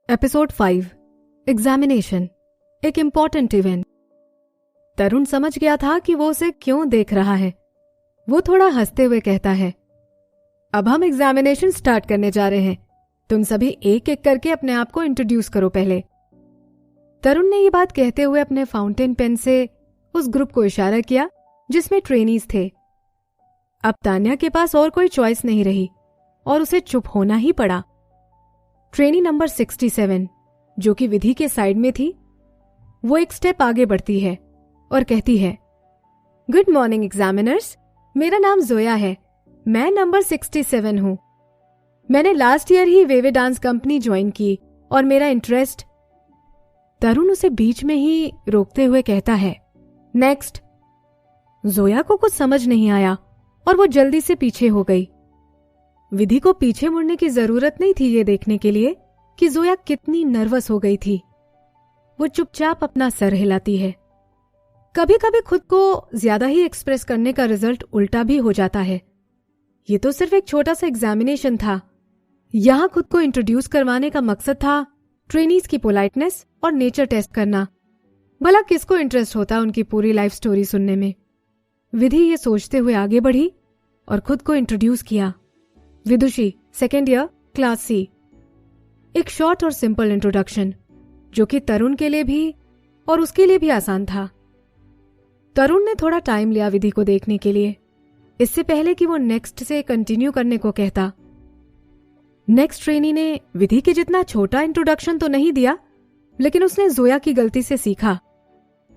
Episode 5 examination, एक important event. तरुण समझ गया था कि वो उसे क्यों देख रहा है। वो थोड़ा हंसते हुए कहता है, अब हम एग्जामिनेशन स्टार्ट करने जा रहे हैं। तुम सभी एक एक करके अपने आप को इंट्रोड्यूस करो पहले। तरुण ने ये बात कहते हुए अपने फाउंटेन पेन से उस ग्रुप को इशारा किया जिसमें ट्रेनीज थे। अब तान्या के पास और कोई चॉइस नहीं रही और उसे चुप होना ही पड़ा। ट्रेनी नंबर 67, जो कि विधि के साइड में थी, वो एक स्टेप आगे बढ़ती है और कहती है, गुड मॉर्निंग एग्जामिनर्स, मेरा नाम जोया है। मैं नंबर 67 हूं। मैंने लास्ट ईयर ही वेवे डांस कंपनी ज्वाइन की और मेरा इंटरेस्ट। तरुण उसे बीच में ही रोकते हुए कहता है, नेक्स्ट। जोया को कुछ समझ नहीं आया और वो जल्दी से पीछे हो गई। विधि को पीछे मुड़ने की जरूरत नहीं थी ये देखने के लिए कि जोया कितनी नर्वस हो गई थी। वो चुपचाप अपना सर हिलाती है। कभी कभी खुद को ज्यादा ही एक्सप्रेस करने का रिजल्ट उल्टा भी हो जाता है। ये तो सिर्फ एक छोटा सा एग्जामिनेशन था। यहां खुद को इंट्रोड्यूस करवाने का मकसद था ट्रेनीज की पोलाइटनेस और नेचर टेस्ट करना। भला किसको इंटरेस्ट होता उनकी पूरी लाइफ स्टोरी सुनने में। विधि ये सोचते हुए आगे बढ़ी और खुद को इंट्रोड्यूस किया। विदुषी, सेकेंड ईयर, क्लास सी। एक शॉर्ट और सिंपल इंट्रोडक्शन जो कि तरुण के लिए भी और उसके लिए भी आसान था। तरुण ने थोड़ा टाइम लिया विधि को देखने के लिए, इससे पहले कि वो नेक्स्ट से कंटिन्यू करने को कहता। नेक्स्ट ट्रेनी ने विधि के जितना छोटा इंट्रोडक्शन तो नहीं दिया, लेकिन उसने जोया की गलती से सीखा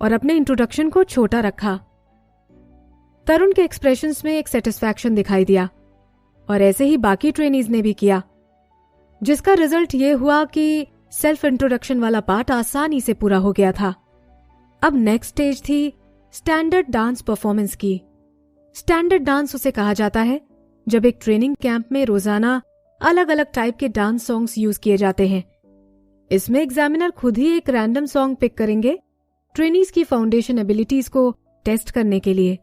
और अपने इंट्रोडक्शन को छोटा रखा। तरुण के एक्सप्रेशंस में एक सेटिस्फैक्शन दिखाई दिया और ऐसे ही बाकी ट्रेनीज ने भी किया, जिसका रिजल्ट ये हुआ कि सेल्फ इंट्रोडक्शन वाला पार्ट आसानी से पूरा हो गया था। अब नेक्स्ट स्टेज थी स्टैंडर्ड डांस परफॉर्मेंस की। स्टैंडर्ड डांस उसे कहा जाता है जब एक ट्रेनिंग कैंप में रोजाना अलग अलग टाइप के डांस सॉन्ग्स यूज किए जाते हैं। इसमें एग्जामिनर खुद ही एक रैंडम सॉन्ग पिक करेंगे ट्रेनीज की फाउंडेशन एबिलिटीज को टेस्ट करने के लिए।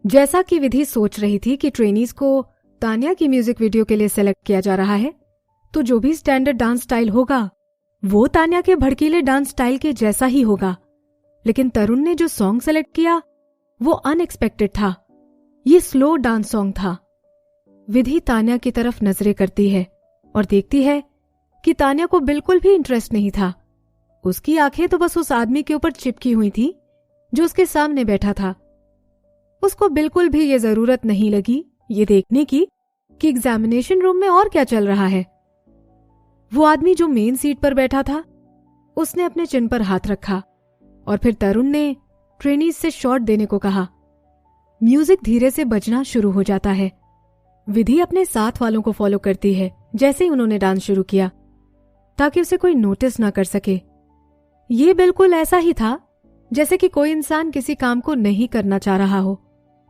जैसा कि विधि सोच रही थी कि ट्रेनीज को तान्या की म्यूजिक वीडियो के लिए सेलेक्ट किया जा रहा है, तो जो भी स्टैंडर्ड डांस स्टाइल होगा वो तान्या के भड़कीले डांस स्टाइल के जैसा ही होगा। लेकिन तरुण ने जो सॉन्ग सेलेक्ट किया वो अनएक्सपेक्टेड था। ये स्लो डांस सॉन्ग था। विधि तान्या की तरफ नजरें करती है और देखती है कि तान्या को बिल्कुल भी इंटरेस्ट नहीं था। उसकी आंखें तो बस उस आदमी के ऊपर चिपकी हुई थी जो उसके सामने बैठा था। उसको बिल्कुल भी ये जरूरत नहीं लगी ये देखने की कि एग्जामिनेशन रूम में और क्या चल रहा है। वो आदमी जो मेन सीट पर बैठा था, उसने अपने चिन पर हाथ रखा और फिर तरुण ने ट्रेनीज से शॉट देने को कहा। म्यूजिक धीरे से बजना शुरू हो जाता है। विधि अपने साथ वालों को फॉलो करती है जैसे ही उन्होंने डांस शुरू किया, ताकि उसे कोई नोटिस ना कर सके। ये बिल्कुल ऐसा ही था जैसे कि कोई इंसान किसी काम को नहीं करना चाह रहा हो,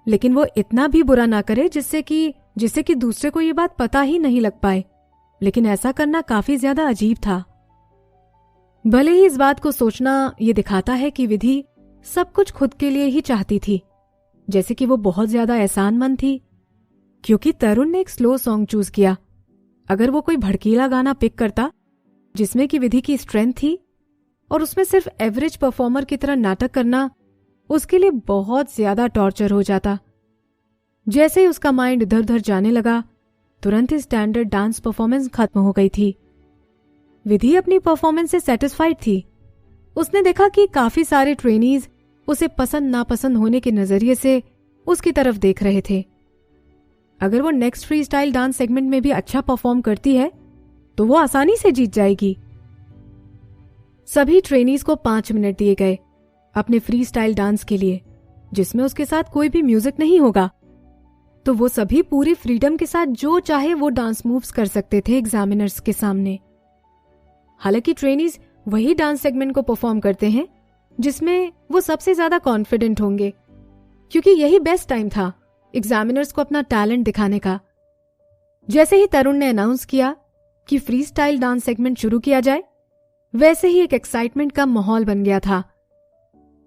लेकिन वो इतना भी बुरा ना करे जिससे कि दूसरे को ये बात पता ही नहीं लग पाए। लेकिन ऐसा करना काफी ज्यादा अजीब था। भले ही इस बात को सोचना ये दिखाता है कि विधि सब कुछ खुद के लिए ही चाहती थी, जैसे कि वो बहुत ज्यादा एहसानमंद थी क्योंकि तरुण ने एक स्लो सॉन्ग चूज किया। अगर वो कोई भड़कीला गाना पिक करता जिसमें कि विधि की स्ट्रेंथ थी और उसमें सिर्फ एवरेज परफॉर्मर की तरह नाटक करना उसके लिए बहुत ज्यादा टॉर्चर हो जाता। जैसे ही उसका माइंड इधर उधर जाने लगा, तुरंत ही स्टैंडर्ड डांस परफॉर्मेंस खत्म हो गई थी। विधि अपनी परफॉर्मेंस से सेटिस्फाइड थी। उसने देखा कि काफी सारे ट्रेनीज उसे पसंद नापसंद होने के नजरिए से उसकी तरफ देख रहे थे। अगर वो next free style dance segment में भी अच्छा परफॉर्म करती है तो वो आसानी से जीत जाएगी। सभी ट्रेनीज को 5 मिनट दिए गए अपने फ्री स्टाइल डांस के लिए, जिसमें उसके साथ कोई भी म्यूजिक नहीं होगा। तो वो सभी पूरी फ्रीडम के साथ जो चाहे वो डांस मूव्स कर सकते थे एग्जामिनर्स के सामने। हालांकि ट्रेनीज वही डांस सेगमेंट को परफॉर्म करते हैं जिसमें वो सबसे ज्यादा कॉन्फिडेंट होंगे, क्योंकि यही बेस्ट टाइम था एग्जामिनर्स को अपना टैलेंट दिखाने का। जैसे ही तरुण ने अनाउंस किया कि फ्री स्टाइल डांस सेगमेंट शुरू किया जाए, वैसे ही एक एक्साइटमेंट का माहौल बन गया था।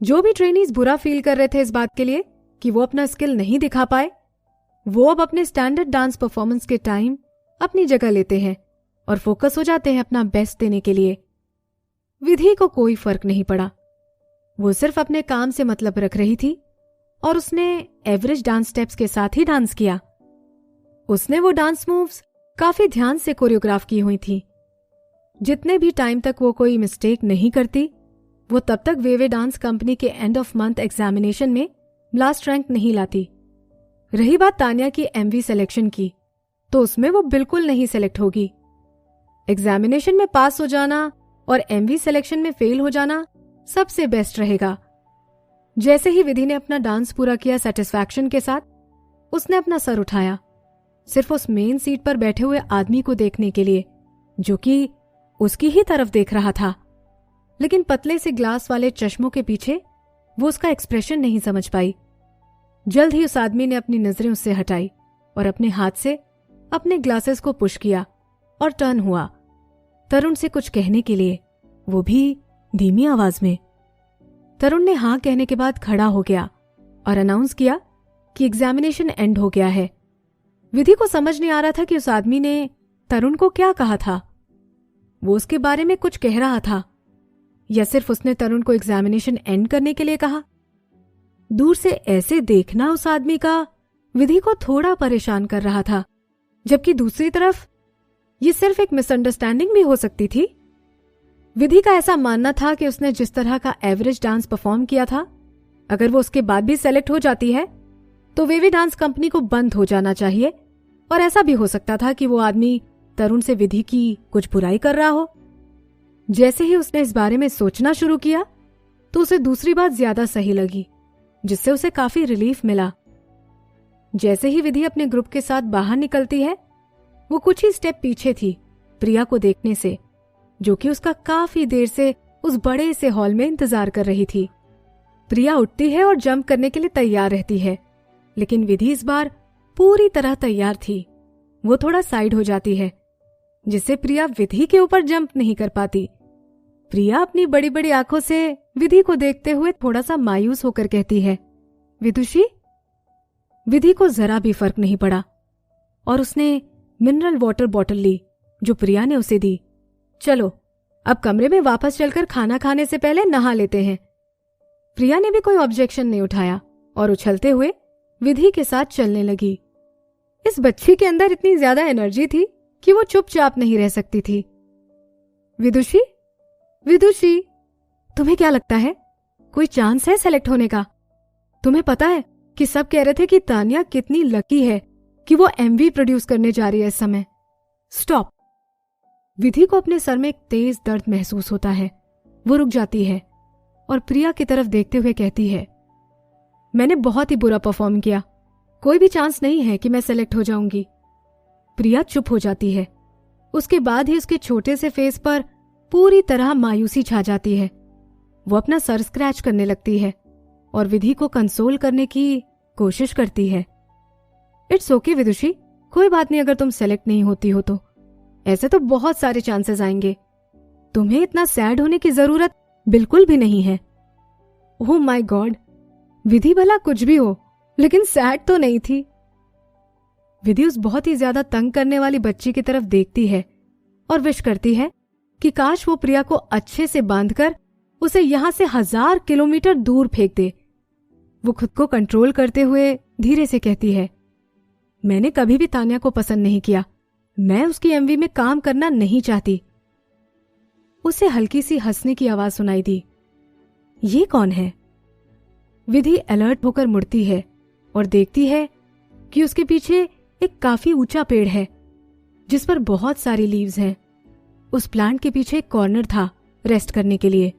जो भी ट्रेनीज बुरा फील कर रहे थे इस बात के लिए कि वो अपना स्किल नहीं दिखा पाए, वो अब अपने स्टैंडर्ड डांस परफॉर्मेंस के टाइम अपनी जगह लेते हैं और फोकस हो जाते हैं अपना बेस्ट देने के लिए। विधि को कोई फर्क नहीं पड़ा। वो सिर्फ अपने काम से मतलब रख रही थी और उसने एवरेज डांस स्टेप्स के साथ ही डांस किया। उसने वो डांस मूव्स काफी ध्यान से कोरियोग्राफ की हुई थी। जितने भी टाइम तक वो कोई मिस्टेक नहीं करती, वो तब तक वेवे डांस कंपनी के एंड ऑफ मंथ एग्जामिनेशन में लास्ट रैंक नहीं लाती। रही बात तान्या की एमवी सिलेक्शन की, तो उसमें वो बिल्कुल नहीं सेलेक्ट होगी। एग्जामिनेशन में पास हो जाना और एमवी सिलेक्शन में फेल हो जाना सबसे बेस्ट रहेगा। जैसे ही विधि ने अपना डांस पूरा किया सेटिस्फैक्शन के साथ, उसने अपना सर उठाया, सिर्फ उस मेन सीट पर बैठे हुए आदमी को देखने के लिए, जो कि उसकी ही तरफ देख रहा था। लेकिन पतले से ग्लास वाले चश्मों के पीछे वो उसका एक्सप्रेशन नहीं समझ पाई। जल्द ही उस आदमी ने अपनी नजरें उससे हटाई और अपने हाथ से अपने ग्लासेस को पुश किया और टर्न हुआ तरुण से कुछ कहने के लिए, वो भी धीमी आवाज में। तरुण ने हाँ कहने के बाद खड़ा हो गया और अनाउंस किया कि एग्जामिनेशन एंड हो गया है। विधि को समझ नहीं आ रहा था कि उस आदमी ने तरुण को क्या कहा था। वो उसके बारे में कुछ कह रहा था या सिर्फ उसने तरुण को एग्जामिनेशन एंड करने के लिए कहा। दूर से ऐसे देखना उस आदमी का विधि को थोड़ा परेशान कर रहा था, जबकि दूसरी तरफ ये सिर्फ एक मिसअंडरस्टैंडिंग भी हो सकती थी। विधि का ऐसा मानना था कि उसने जिस तरह का एवरेज डांस परफॉर्म किया था, अगर वो उसके बाद भी सेलेक्ट हो जाती है तो वेवी डांस कंपनी को बंद हो जाना चाहिए। और ऐसा भी हो सकता था कि वो आदमी तरुण से विधि की कुछ बुराई कर रहा हो। जैसे ही उसने इस बारे में सोचना शुरू किया तो उसे दूसरी बात ज्यादा सही लगी, जिससे उसे काफी रिलीफ मिला। जैसे ही विधि अपने ग्रुप के साथ बाहर निकलती है, वो कुछ ही स्टेप पीछे थी प्रिया को देखने से, जो कि उसका काफी देर से उस बड़े से हॉल में इंतजार कर रही थी। प्रिया उठती है और जंप करने के लिए तैयार रहती है, लेकिन विधि इस बार पूरी तरह तैयार थी। वो थोड़ा साइड हो जाती है, जिससे प्रिया विधि के ऊपर जंप नहीं कर पाती। प्रिया अपनी बड़ी बड़ी आंखों से विधि को देखते हुए थोड़ा सा मायूस होकर कहती है, विदुषी। विधि को जरा भी फर्क नहीं पड़ा और उसने मिनरल वाटर बॉटल ली जो प्रिया ने उसे दी। चलो अब कमरे में वापस चलकर खाना खाने से पहले नहा लेते हैं। प्रिया ने भी कोई ऑब्जेक्शन नहीं उठाया और उछलते हुए विधि के साथ चलने लगी। इस बच्ची के अंदर इतनी ज्यादा एनर्जी थी कि वो चुपचाप नहीं रह सकती थी। विदुषी, विदुषी, तुम्हें क्या लगता है कोई चांस है सेलेक्ट होने का? तुम्हें पता है कि सब कह रहे थे कि तान्या कितनी लकी है कि वो एमवी प्रोड्यूस करने जा रही है इस समय। स्टॉप। विधि को अपने सर में एक तेज दर्द महसूस होता है। वो रुक जाती है और प्रिया की तरफ देखते हुए कहती है, मैंने बहुत ही बुरा परफॉर्म किया, कोई भी चांस नहीं है कि मैं सेलेक्ट हो जाऊंगी। प्रिया चुप हो जाती है। उसके बाद ही उसके छोटे से फेस पर पूरी तरह मायूसी छा जाती है। वो अपना सर स्क्रैच करने लगती है और विधि को कंसोल करने की कोशिश करती है। इट्स ओके विदुषी, कोई बात नहीं अगर तुम सेलेक्ट नहीं होती हो तो। ऐसे तो बहुत सारे चांसेस आएंगे, तुम्हें इतना सैड होने की जरूरत बिल्कुल भी नहीं है। ओह माय गॉड, विधि भला कुछ भी हो लेकिन सैड तो नहीं थी। विधि उस बहुत ही ज्यादा तंग करने वाली बच्ची की तरफ देखती है और विश करती है कि काश वो प्रिया को अच्छे से बांधकर उसे यहां से 1000 किलोमीटर दूर फेंक दे। वो खुद को कंट्रोल करते हुए धीरे से कहती है, मैंने कभी भी तान्या को पसंद नहीं किया, मैं उसकी एमवी में काम करना नहीं चाहती। उसे हल्की सी हंसने की आवाज सुनाई दी। ये कौन है? विधि अलर्ट होकर मुड़ती है और देखती है कि उसके पीछे एक काफी ऊंचा पेड़ है जिस पर बहुत सारी लीव्स हैं। उस प्लांट के पीछे एक कॉर्नर था रेस्ट करने के लिए।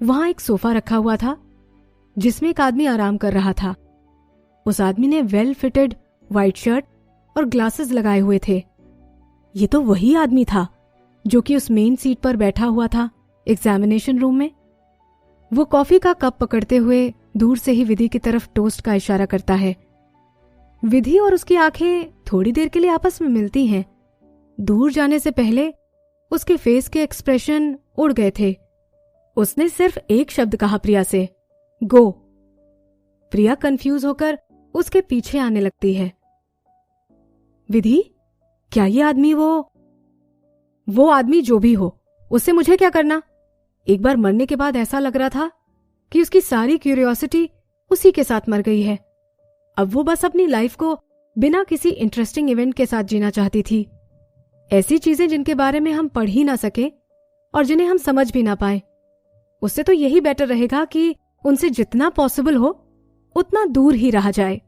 वहां एक सोफा रखा हुआ था जिसमें एक आदमी आराम कर रहा था। उस आदमी ने वेल फिटेड व्हाइट शर्ट और ग्लासेस लगाए हुए थे। ये तो वही आदमी था जो कि उस मेन सीट पर बैठा हुआ था एग्जामिनेशन रूम में। वो कॉफी का कप पकड़ते हुए दूर से ही विधि की तरफ टोस्ट का इशारा करता है। विधि और उसकी आंखें थोड़ी देर के लिए आपस में मिलती हैं। दूर जाने से पहले उसके फेस के एक्सप्रेशन उड़ गए थे। उसने सिर्फ एक शब्द कहा प्रिया से, गो। प्रिया कंफ्यूज होकर उसके पीछे आने लगती है। विधि, क्या ये आदमी वो? वो आदमी जो भी हो, उससे मुझे क्या करना। एक बार मरने के बाद ऐसा लग रहा था कि उसकी सारी क्यूरियोसिटी उसी के साथ मर गई है। अब वो बस अपनी लाइफ को बिना किसी इंटरेस्टिंग इवेंट के साथ जीना चाहती थी। ऐसी चीजें जिनके बारे में हम पढ़ ही ना सके और जिन्हें हम समझ भी ना पाए, उससे तो यही बेटर रहेगा कि उनसे जितना पॉसिबल हो उतना दूर ही रहा जाए।